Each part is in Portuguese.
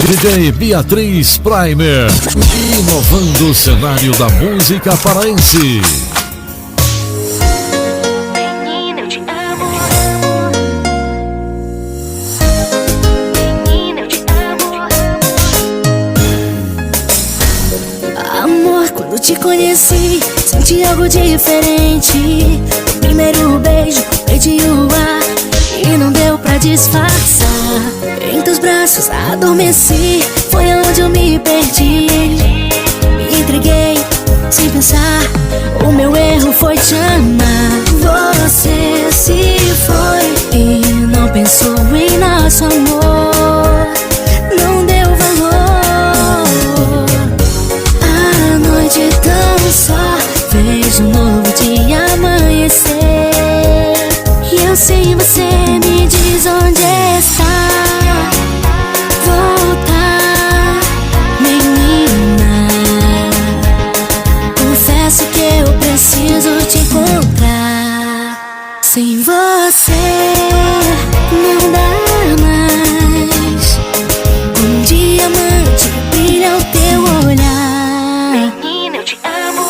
DJ Beatriz Primer, inovando o cenário da música paraense. Menina, eu te amo. Menina, eu te amo. Amor, quando te conheci, senti algo diferente. O primeiro beijo, perdi o ar e não deu pra disfarçar. Em teus braços adormeci, foi onde eu me perdi. Me entreguei sem pensar, o meu erro foi te amar. Você se foi e não pensou em nosso amor. Não deu valor. A noite tão só fez um novo dia amanhecer. E eu sem você me diz onde está. Voltar, menina. Confesso que eu preciso te encontrar. Sem você não dá mais. Um diamante brilha o teu olhar. Menina, eu te amo.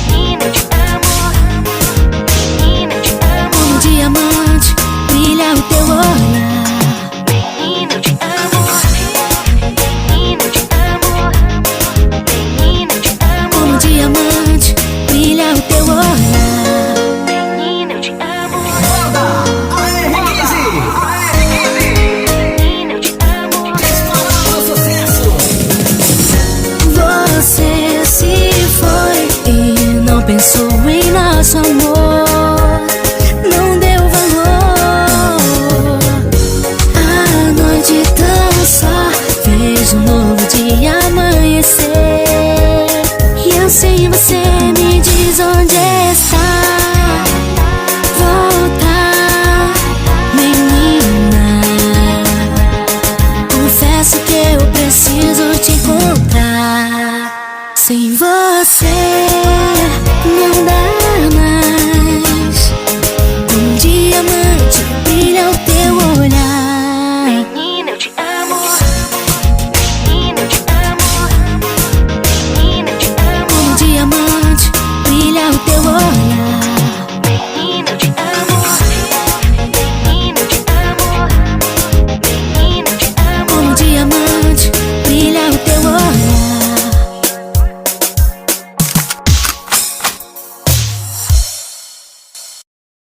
Menina, eu te amo. Menina, eu te amo. Um diamante brilha o teu olhar. Menina, eu te amo. Menina, eu te amo. Menina, eu te amo. Como um diamante brilha o teu olhar. Menina, eu te amo. Menina, eu te amo. Você se foi e não pensou em nosso amor. Não deu valor. A noite tão só fez um novo dia amanhecer. E eu sem você me diz onde é.